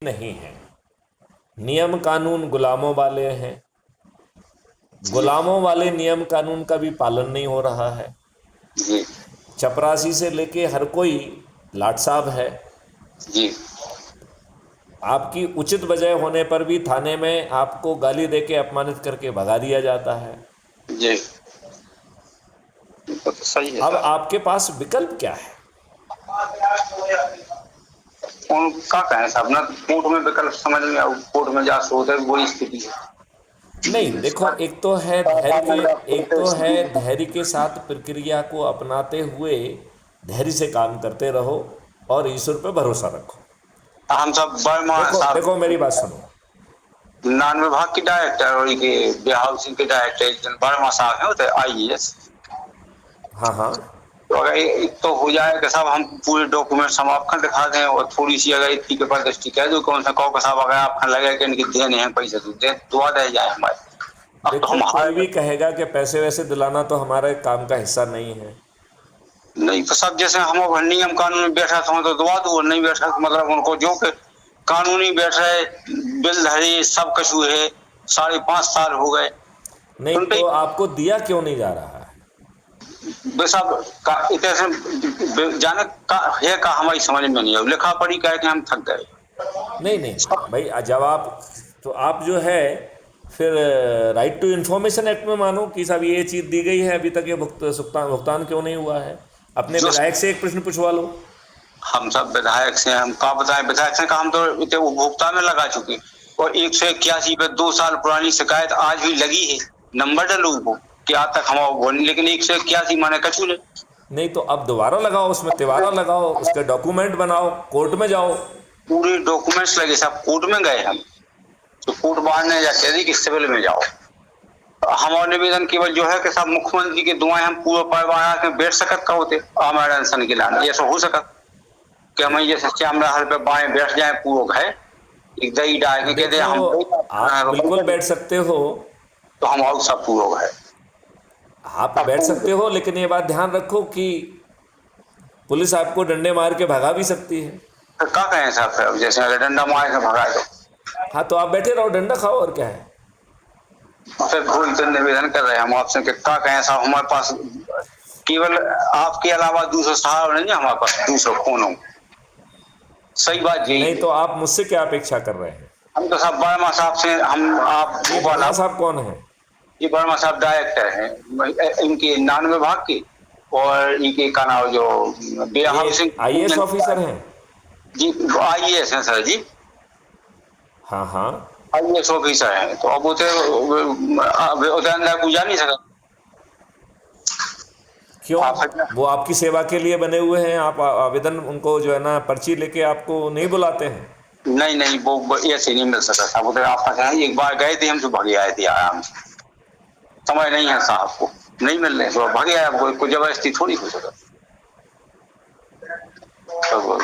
नहीं है। नियम कानून गुलामों वाले हैं, जी गुलामों वाले नियम कानून का भी पालन नहीं हो रहा है। जी चपरासी से लेके हर कोई लाट साहब है। जी आपकी उचित वजह होने पर भी थाने में आपको गाली देके अपमानित करके भगा दिया जाता है। जी, तो सही है अब सर। आपके पास विकल्प क्या है? उनका कहें साहब ना, कोर्ट में विकल्प समझ में कोर्ट में जा सोते वही स्थिति है। नहीं, देखो, एक तो है धैर्य के, एक तो है धैर्य के साथ प्रक्रिया को अपनाते हुए धैर्य से काम करते रहो और ईश्वर पे भरोसा रखो। हम सब वर्मा देखो साहब देखो, मेरी बात सुनो। नान विभाग के डायरेक्टर और ये बिहार हाउसिंग के डायरेक्टर वर्मा साहब है, तो IAS। हाँ हाँ। तो अगर एक तो हो जाए कि साहब हम पूरे डॉक्यूमेंट हम आपका दिखा दें, और थोड़ी सी अगर इतनी के पर दृष्टि कह दो कौन सा कहो कि साहब अगर आपका लगे कि इनके देने हैं पैसे तो दे दुआ दे जाए हमारे। अब तो देखो, हम कोई हार भी कहेगा कि पैसे वैसे दिलाना तो हमारे काम का हिस्सा नहीं है। नहीं, तो सब जैसे हम अब नियम कानून में बैठा था तो दुआ दो, नहीं बैठा तो मतलब उनको जो कि कानूनी बैठ रहे बिल धरे सब कछु है, 5.5 साल हो गए नहीं उन पे तो आपको दिया क्यों नहीं जा रहा है? सब का इतने जाने का है का हमारी समझ में नहीं है, लिखा पढ़ी कह के हम थक गए। नहीं नहीं भाई, जब आप, तो आप जो है फिर राइट टू इन्फॉर्मेशन एक्ट में मानो कि साहब ये चीज़ दी गई है, अभी तक ये भुगतान क्यों नहीं हुआ है। अपने जो विधायक से एक प्रश्न पूछवा लो। हम सब विधायक से हम का बताएं, विधायक से का हम तो इतने उपभोक्ता में लगा चुके, और 181 पे 2 साल पुरानी शिकायत आज भी लगी है। नंबर डालो वो कि आज तक हम, लेकिन 181 माने कछु नहीं। नहीं तो अब दोबारा लगाओ, उसमें तिबारा लगाओ, उसके डॉक्यूमेंट बनाओ, कोर्ट में जाओ। पूरे डॉक्यूमेंट्स लगे, सब कोर्ट में गए हम, तो कोर्ट बाहर ने जाके दी कि सिविल में जाओ। हमारा निवेदन केवल जो है कि सब मुख्यमंत्री की दुआएं हम पूरा परिवार के बैठ सकत का होते हमारे अनशन के लाने, ऐसा हो सकत कि हम ये सच्चे हमरा हर पे बाएं बैठ जाए पूरा है, एक दही डाल के कहते देखो, हम आप बिल्कुल बैठ सकते हो, तो हम और सब पूरा है। आप बैठ सकते हो, लेकिन ये बात ध्यान रखो कि पुलिस आपको डंडे मार के भगा भी सकती है। फिर क्या कहें साहब, फिर जैसे अगर डंडा मारे से भगाए तो हाँ, तो आप बैठे रहो, डंडा खाओ, और क्या है। फिर वही तो निवेदन कर रहे हैं हम आपसे कि क्या कहें साहब, हमारे पास केवल आपके अलावा दूसरा सहारा नहीं है, हमारे पास दूसरा कौन हो। सही बात यही नहीं है। तो आप मुझसे क्या अपेक्षा कर रहे हैं? हम तो सब वर्मा साहब से, हम आप ये भोपाल वर्मा साहब कौन है? ये वर्मा साहब डायरेक्टर हैं इनके नान विभाग के, और इनके का नाम जो बिहार ये हाउसिंग IAS ऑफिसर हैं? जी IAS हैं सर जी, हाँ हाँ। IAS ऑफिसर हैं। तो अब उधर अंदर को जा नहीं सकता। क्यों? आप वो आपकी सेवा के लिए बने हुए हैं, आप आवेदन उनको जो है ना पर्ची लेके आपको नहीं बुलाते हैं? नहीं नहीं, वो ऐसे नहीं मिल सकता साहब, उधर आपका क्या है, एक बार गए थे हम तो भागे आए थे आराम से, समय नहीं है साहब को, नहीं मिल रहे तो भागे आए, कोई जबरदस्ती थोड़ी हो सकता। तो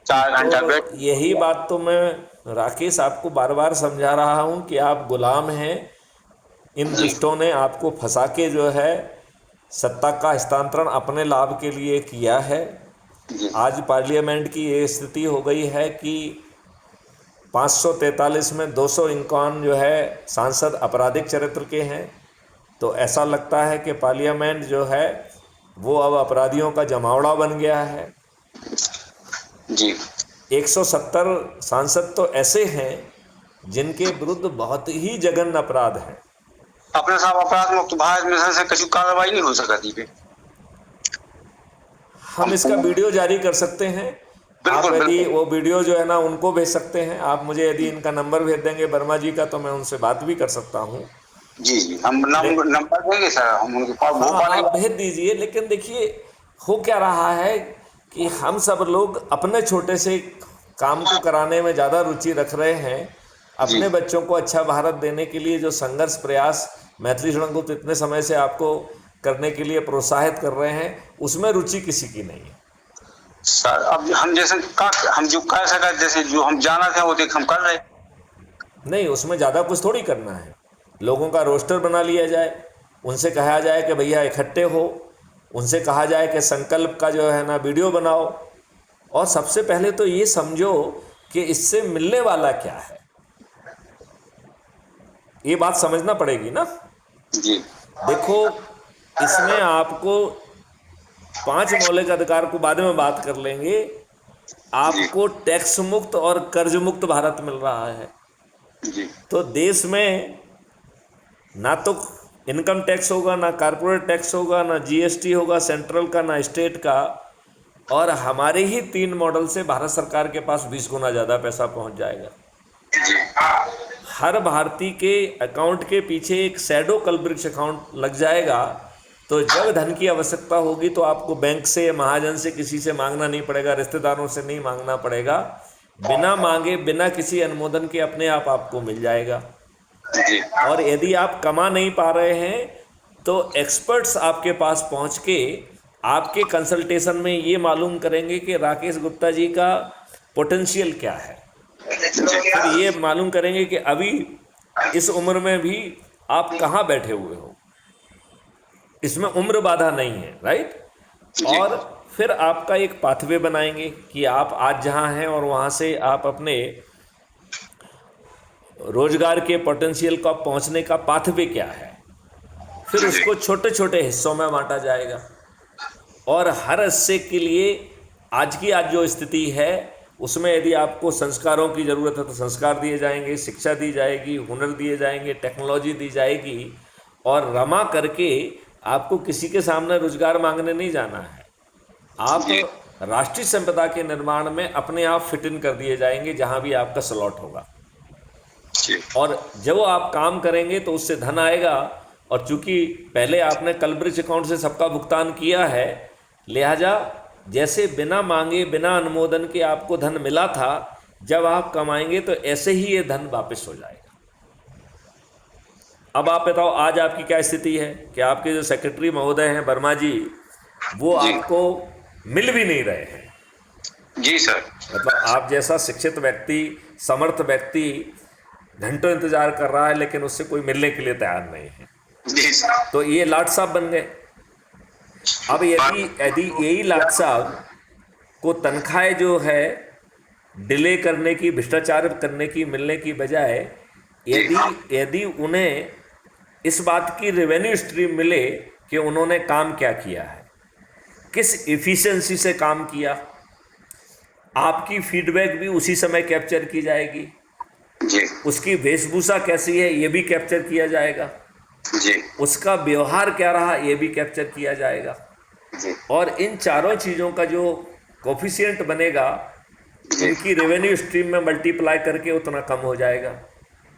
4 घंटा बैठ, तो यही बात तो मैं राकेश आपको बार बार समझा रहा हूं कि आप गुलाम हैं। इन जी दुष्टों ने आपको फंसा के जो है सत्ता का हस्तांतरण अपने लाभ के लिए किया है। जी आज पार्लियामेंट की ये स्थिति हो गई है कि 543 में 251 जो है सांसद आपराधिक चरित्र के हैं। तो ऐसा लगता है कि पार्लियामेंट जो है वो अब अपराधियों का जमावड़ा बन गया है। जी 170 सांसद तो ऐसे हैं जिनके विरुद्ध बहुत ही जघन्य अपराध हैं। अपने साहब अपराध मुक्त भारत मिशन से कछु कार्रवाई नहीं हो सकती पे। हम इसका वीडियो जारी कर सकते हैं। आप बिल्कुल यदि बिल्कुल। वो वीडियो जो है ना उनको भेज सकते हैं, आप मुझे यदि इनका नंबर भेज देंगे वर्मा जी का, तो मैं उनसे बात भी कर सकता हूँ। जी जी, हम ले नंबर देंगे सर, हम उनके पास हाँ, भोपाल आप भेज दीजिए। लेकिन देखिए, हो क्या रहा है कि हम सब लोग अपने छोटे से काम को कराने में ज़्यादा रुचि रख रहे हैं। जी अपने बच्चों को अच्छा भारत देने के लिए जो संघर्ष प्रयास मैथिली षडयंत्र इतने समय से आपको करने के लिए प्रोत्साहित कर रहे हैं, उसमें रुचि किसी की नहीं है। सर, अब हम जैसे हम जो कर सका, जैसे जो हम जाना था वो देख हम कर रहे। नहीं, उसमें ज़्यादा कुछ थोड़ी करना है। लोगों का रोस्टर बना लिया जाए, उनसे कहा जाए कि भैया इकट्ठे हो, उनसे कहा जाए कि संकल्प का जो है ना वीडियो बनाओ। और सबसे पहले तो ये समझो कि इससे मिलने वाला क्या है, ये बात समझना पड़ेगी ना। जी देखो, इसमें आपको 5 मौलिक अधिकार को बाद में बात कर लेंगे। जी आपको टैक्स मुक्त और कर्ज मुक्त भारत मिल रहा है। जी तो देश में ना तो इनकम टैक्स होगा, ना कारपोरेट टैक्स होगा, ना जीएसटी होगा सेंट्रल का, ना स्टेट का, और हमारे ही 3 मॉडल से भारत सरकार के पास 20 गुना ज़्यादा पैसा पहुंच जाएगा। जी हर भारतीय के अकाउंट के पीछे एक शैडो कलवृक्ष अकाउंट लग जाएगा। तो जब धन की आवश्यकता होगी तो आपको बैंक से, महाजन से, किसी से मांगना नहीं पड़ेगा, रिश्तेदारों से नहीं मांगना पड़ेगा। बिना मांगे, बिना किसी अनुमोदन के अपने आप आपको मिल जाएगा। जी और यदि आप कमा नहीं पा रहे हैं तो एक्सपर्ट्स आपके पास पहुंच के आपके कंसल्टेशन में ये मालूम करेंगे कि राकेश गुप्ता जी का पोटेंशियल क्या है। फिर ये मालूम करेंगे कि अभी इस उम्र में भी आप कहाँ बैठे हुए हो। इसमें उम्र बाधा नहीं है, राइट। और फिर आपका एक पाथवे बनाएंगे कि आप आज जहाँ हैं और वहाँ से आप अपने रोजगार के पोटेंशियल का पहुँचने का पाथवे क्या है। फिर उसको छोटे छोटे हिस्सों में बांटा जाएगा और हर हिस्से के लिए आज जो स्थिति है उसमें यदि आपको संस्कारों की ज़रूरत है तो संस्कार दिए जाएंगे, शिक्षा दी जाएगी, हुनर दिए जाएंगे, टेक्नोलॉजी दी जाएगी। और रमा करके आपको किसी के सामने रोजगार मांगने नहीं जाना है। आप राष्ट्रीय संपदा के निर्माण में अपने आप फिट इन कर दिए जाएंगे जहाँ भी आपका स्लॉट होगा। और जब आप काम करेंगे तो उससे धन आएगा। और चूंकि पहले आपने कलब्रिज अकाउंट से सबका भुगतान किया है, लिहाजा जैसे बिना मांगे, बिना अनुमोदन के आपको धन मिला था, जब आप कमाएंगे तो ऐसे ही ये धन वापस हो जाएगा। अब आप बताओ आज आपकी क्या स्थिति है कि आपके जो सेक्रेटरी महोदय हैं वर्मा जी, वो आपको मिल भी नहीं रहे हैं। जी सर। मतलब आप जैसा शिक्षित व्यक्ति, समर्थ व्यक्ति घंटों इंतजार कर रहा है लेकिन उससे कोई मिलने के लिए तैयार नहीं है। जी सर। तो ये लाट साहब बन गए। अब यदि यही लाट साहब को तनख्वाहें जो है डिले करने की, भ्रष्टाचार करने की, मिलने की बजाय यदि उन्हें इस बात की रेवेन्यू स्ट्रीम मिले कि उन्होंने काम क्या किया है, किस एफिशिएंसी से काम किया, आपकी फीडबैक भी उसी समय कैप्चर की जाएगी। जी। उसकी वेशभूषा कैसी है ये भी कैप्चर किया जाएगा। जी। उसका व्यवहार क्या रहा ये भी कैप्चर किया जाएगा। जी। और इन चारों चीज़ों का जो कोफिशिएंट बनेगा इनकी रेवेन्यू स्ट्रीम में मल्टीप्लाई करके उतना कम हो जाएगा।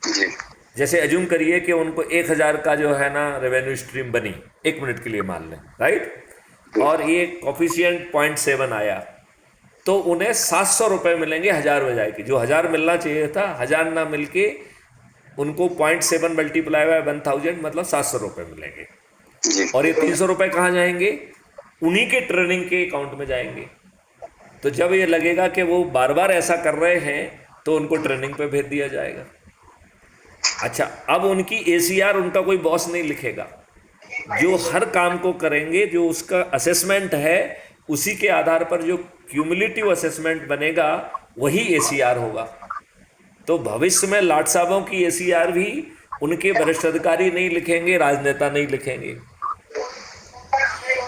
जी। जैसे अज्यूम करिए कि उनको 1000 का जो है ना रेवेन्यू स्ट्रीम बनी, 1 मिनट के लिए मान लें, राइट, और ये कोफिशिएंट 0.7 आया, तो उन्हें 700 रुपये मिलेंगे 1000 बजाय के। जो 1000 मिलना चाहिए था, 1000 ना मिलके उनको 0.7 मल्टीप्लाई बाय 1000 मतलब 700 रुपये मिलेंगे। जी। और ये 300 रुपये कहाँ जाएंगे? उन्हीं के ट्रेनिंग के अकाउंट में जाएंगे। तो जब ये लगेगा कि वो बार बार ऐसा कर रहे हैं तो उनको ट्रेनिंग पे भेज दिया जाएगा। अच्छा, अब उनकी ACR उनका कोई बॉस नहीं लिखेगा। जो हर काम को करेंगे, जो उसका असेसमेंट है, उसी के आधार पर जो क्यूमुलेटिव असेसमेंट बनेगा वही ACR होगा। तो भविष्य में लाट साहबों की ACR भी उनके वरिष्ठ अधिकारी नहीं लिखेंगे, राजनेता नहीं लिखेंगे।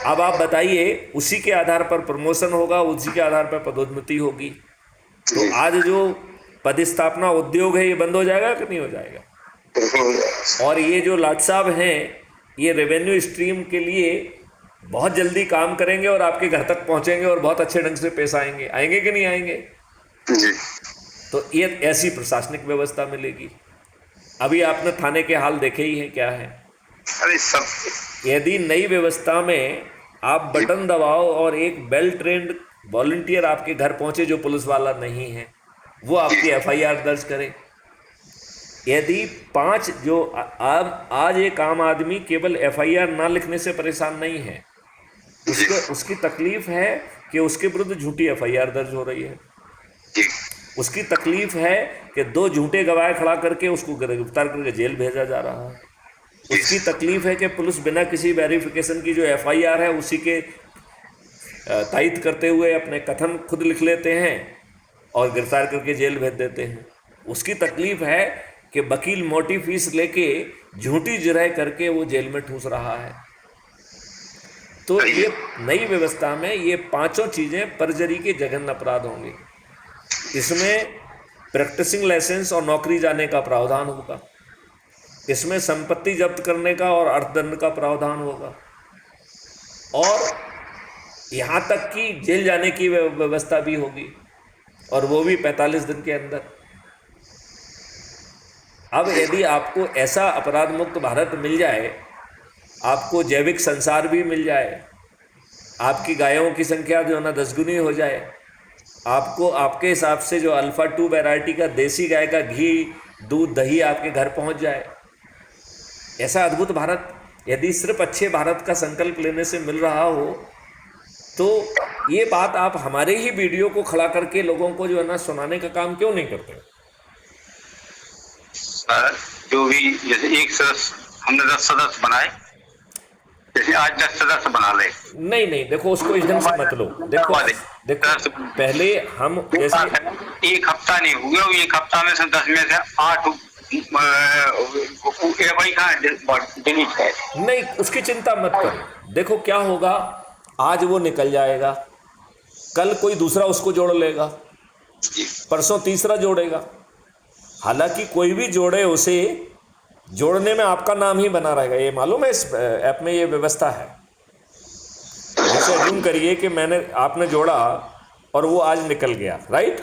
अब आप बताइए, उसी के आधार पर प्रमोशन होगा, उसी के आधार पर पदोन्नति होगी। तो आज जो पदस्थापना उद्योग है ये बंद हो जाएगा कि नहीं हो जाएगा? और ये जो लाट साहब हैं ये रेवेन्यू स्ट्रीम के लिए बहुत जल्दी काम करेंगे और आपके घर तक पहुंचेंगे और बहुत अच्छे ढंग से पेश आएंगे। आएंगे कि नहीं आएंगे? जी। तो ये ऐसी प्रशासनिक व्यवस्था मिलेगी। अभी आपने थाने के हाल देखे ही हैं क्या है। अरे सब, यदि नई व्यवस्था में आप बटन दबाओ और एक वेल ट्रेंड वॉलंटियर आपके घर पहुंचे जो पुलिस वाला नहीं है, वो आपकी FIR दर्ज करे। यदि 5 जो आज एक आम आदमी केवल FIR ना लिखने से परेशान नहीं है, उसकी तकलीफ है कि उसके विरुद्ध झूठी FIR दर्ज हो रही है। उसकी तकलीफ है कि 2 झूठे गवाह खड़ा करके उसको गिरफ्तार करके जेल भेजा जा रहा है। उसकी तकलीफ है कि पुलिस बिना किसी वेरिफिकेशन की जो FIR है उसी के तायद करते हुए अपने कथन खुद लिख लेते हैं और गिरफ्तार करके जेल भेज देते हैं। उसकी तकलीफ है कि वकील मोटी फीस लेके झूठी जिरह करके वो जेल में ठूस रहा है। तो ये नई व्यवस्था में ये पांचों चीज़ें परजरी के जघन्य अपराध होंगे। इसमें प्रैक्टिसिंग लाइसेंस और नौकरी जाने का प्रावधान होगा, इसमें संपत्ति जब्त करने का और अर्थदंड का प्रावधान होगा, और यहाँ तक कि जेल जाने की व्यवस्था भी होगी, और वो भी 45 दिन के अंदर। अब यदि आपको ऐसा अपराध मुक्त भारत मिल जाए, आपको जैविक संसार भी मिल जाए, आपकी गायों की संख्या जो है ना 10 गुनी हो जाए, आपको आपके हिसाब से जो अल्फा 2 वैरायटी का देसी गाय का घी, दूध, दही आपके घर पहुंच जाए, ऐसा अद्भुत भारत यदि सिर्फ अच्छे भारत का संकल्प लेने से मिल रहा हो, तो ये बात आप हमारे ही वीडियो को खड़ा करके लोगों को जो है ना सुनाने का काम क्यों नहीं करते? सर जो भी जैसे एक सदस्य हमने 10 सदस्य बनाए, जैसे आज 10 सदस्य बना ले। नहीं नहीं, देखो उसको एकदम से मत लो। देखो पहले हम जैसे एक हफ्ता नहीं हो गया, एक हफ्ता में से 10 में से 8 डिलीट है। नहीं, उसकी चिंता मत करो। देखो क्या होगा, आज वो निकल जाएगा, कल कोई दूसरा उसको जोड़ लेगा, परसों तीसरा जोड़ेगा। हालांकि कोई भी जोड़े, उसे जोड़ने में आपका नाम ही बना रहेगा। ये मालूम है इस ऐप में ये व्यवस्था है। जैसे अज्यूम करिए कि आपने जोड़ा और वो आज निकल गया, राइट।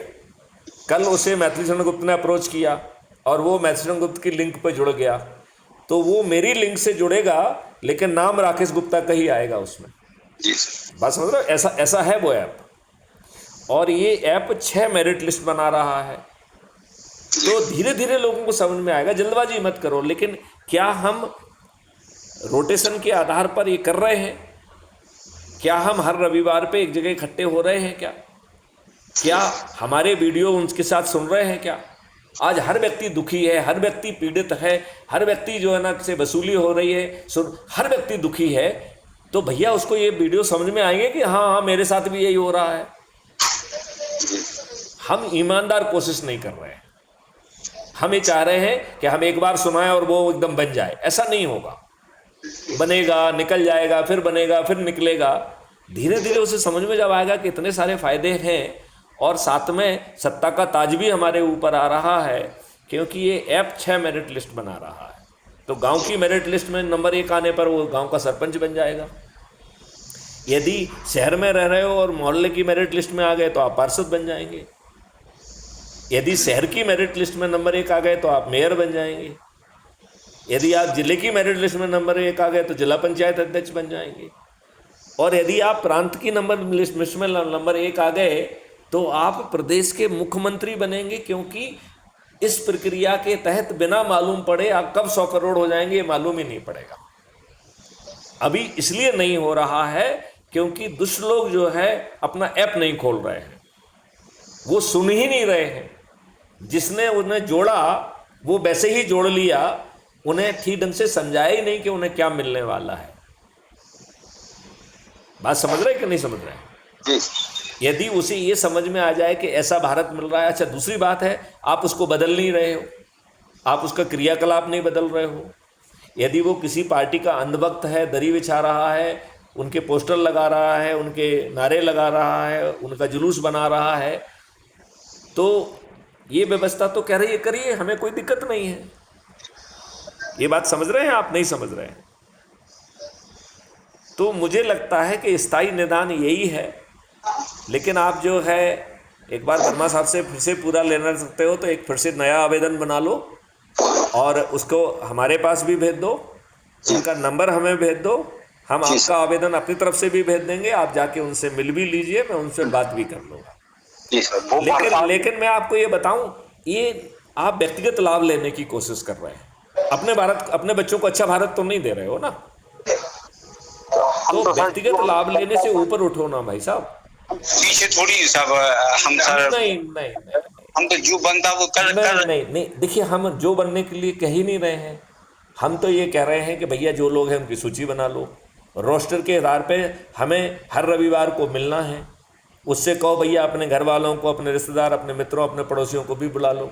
कल उसे मैथिली शरण गुप्त ने अप्रोच किया और वो मैथिली शरण गुप्त की लिंक पर जुड़ गया, तो वो मेरी लिंक से जुड़ेगा, लेकिन नाम राकेश गुप्ता का ही आएगा उसमें। बस समझ रहे हो, ऐसा है वो ऐप। और ये ऐप 6 मेरिट लिस्ट बना रहा है, तो धीरे धीरे लोगों को समझ में आएगा। जल्दबाजी मत करो। लेकिन क्या हम रोटेशन के आधार पर ये कर रहे हैं? क्या हम हर रविवार पे एक जगह इकट्ठे हो रहे हैं? क्या हमारे वीडियो उनके साथ सुन रहे हैं? क्या आज हर व्यक्ति दुखी है, हर व्यक्ति पीड़ित है, हर व्यक्ति जो है ना से वसूली हो रही है, हर व्यक्ति दुखी है, तो भैया उसको ये वीडियो समझ में आएंगे कि हाँ हाँ मेरे साथ भी यही हो रहा है। हम ईमानदार कोशिश नहीं कर रहे हैं। हम ये चाह रहे हैं कि हम एक बार सुनाएं और वो एकदम बन जाए। ऐसा नहीं होगा। बनेगा, निकल जाएगा, फिर बनेगा, फिर निकलेगा। धीरे धीरे उसे समझ में जब आएगा कि इतने सारे फायदे हैं, और साथ में सत्ता का ताज भी हमारे ऊपर आ रहा है, क्योंकि ये ऐप 6 मेरिट लिस्ट बना रहा है। तो गांव की मेरिट लिस्ट में नंबर 1 आने पर वो गांव का सरपंच बन जाएगा। यदि शहर में रह रहे हो और मोहल्ले की मेरिट लिस्ट में आ गए तो आप पार्षद बन जाएंगे। यदि शहर की मेरिट लिस्ट में नंबर 1 आ गए तो आप मेयर बन जाएंगे। यदि आप जिले की मेरिट लिस्ट में नंबर 1 आ गए तो जिला पंचायत अध्यक्ष बन जाएंगे। और यदि आप प्रांत की नंबर लिस्ट में नंबर 1 आ गए तो आप प्रदेश के मुख्यमंत्री बनेंगे, क्योंकि इस प्रक्रिया के तहत बिना मालूम पड़े आप कब 100 करोड़ हो जाएंगे ये मालूम ही नहीं पड़ेगा। अभी इसलिए नहीं हो रहा है क्योंकि दुष्ट लोग जो है अपना ऐप नहीं खोल रहे हैं, वो सुन ही नहीं रहे हैं। जिसने उन्हें जोड़ा वो वैसे ही जोड़ लिया, उन्हें ठीक ढंग से समझाया ही नहीं कि उन्हें क्या मिलने वाला है। बात समझ रहे कि नहीं समझ रहे? यदि उसे ये समझ में आ जाए कि ऐसा भारत मिल रहा है। अच्छा, दूसरी बात है, आप उसको बदल नहीं रहे हो, आप उसका क्रियाकलाप नहीं बदल रहे हो। यदि वो किसी पार्टी का अंधभक्त है, दरी बिछा रहा है, उनके पोस्टर लगा रहा है, उनके नारे लगा रहा है, उनका जुलूस बना रहा है, तो ये व्यवस्था तो कह रही है करिए, हमें कोई दिक्कत नहीं है। ये बात समझ रहे हैं आप? नहीं समझ रहे हैं? तो मुझे लगता है कि स्थायी निदान यही है। लेकिन आप जो है एक बार वर्मा साहब से फिर से पूरा लेना सकते हो, तो एक फिर से नया आवेदन बना लो और उसको हमारे पास भी भेज दो, उनका नंबर हमें भेज दो, हम आपका आवेदन अपनी तरफ से भी भेज देंगे। आप जाके उनसे मिल भी लीजिए, मैं उनसे बात भी कर लूँगा। लेकिन मैं आपको ये बताऊं, ये आप व्यक्तिगत लाभ लेने की कोशिश कर रहे हैं। अपने बच्चों को अच्छा भारत तो नहीं दे रहे हो ना। तो व्यक्तिगत लाभ लेने से ऊपर उठो ना भाई साहब। पीछे थोड़ी सब हम सर नहीं, हम तो जो बनता वो कर नहीं। देखिए, हम जो बनने के लिए कह ही नहीं रहे हैं। हम तो ये कह रहे हैं कि भैया जो लोग हैं उनकी सूची बना लो, रोस्टर के आधार पे हमें हर रविवार को मिलना है। उससे कहो भैया अपने घर वालों को, अपने रिश्तेदार, अपने मित्रों, अपने पड़ोसियों को भी बुला लो,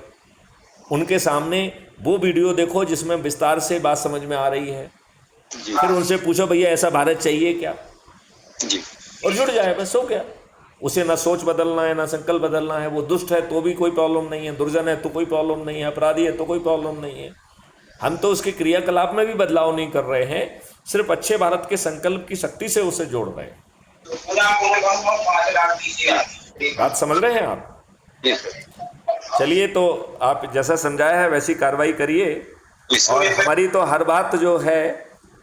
उनके सामने वो वीडियो देखो जिसमें विस्तार से बात समझ में आ रही है। जी फिर उनसे पूछो भैया ऐसा भारत चाहिए क्या, जी और जुड़ जाए, बस हो गया। उसे ना सोच बदलना है, ना संकल्प बदलना है। वो दुष्ट है तो भी कोई प्रॉब्लम नहीं है, दुर्जन है तो कोई प्रॉब्लम नहीं है, अपराधी है तो कोई प्रॉब्लम नहीं है। हम तो उसके क्रियाकलाप में भी बदलाव नहीं कर रहे हैं, सिर्फ अच्छे भारत के संकल्प की शक्ति से उसे जोड़ रहे हैं। बात समझ रहे हैं आप? जी सर। चलिए, तो आप जैसा समझाया है वैसी कार्रवाई करिए, और हमारी तो हर बात जो है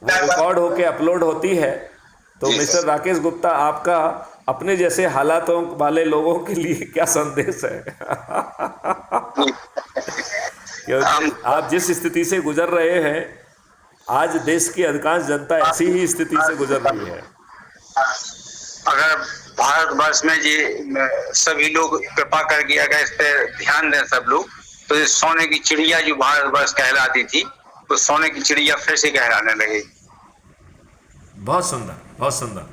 वो रिकॉर्ड होके अपलोड होती है। तो जी मिस्टर सर। राकेश गुप्ता, आपका अपने जैसे हालातों वाले लोगों के लिए क्या संदेश है? क्योंकि आप जिस स्थिति से गुजर रहे हैं, आज देश की अधिकांश जनता ऐसी ही स्थिति से गुजर रही है। अगर भारतवर्ष में ये सभी लोग कृपा करके अगर इस पे ध्यान दें सब लोग, तो ये सोने की चिड़िया जो भारतवर्ष कहलाती थी, तो सोने की चिड़िया फिर से कहलाने लगेगी। बहुत सुंदर, बहुत सुंदर।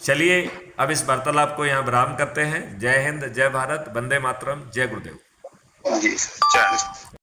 चलिए, अब इस वार्तालाप को यहाँ विराम करते हैं। जय हिंद, जय भारत, वंदे मातरम, जय गुरुदेव। जी, चलिए।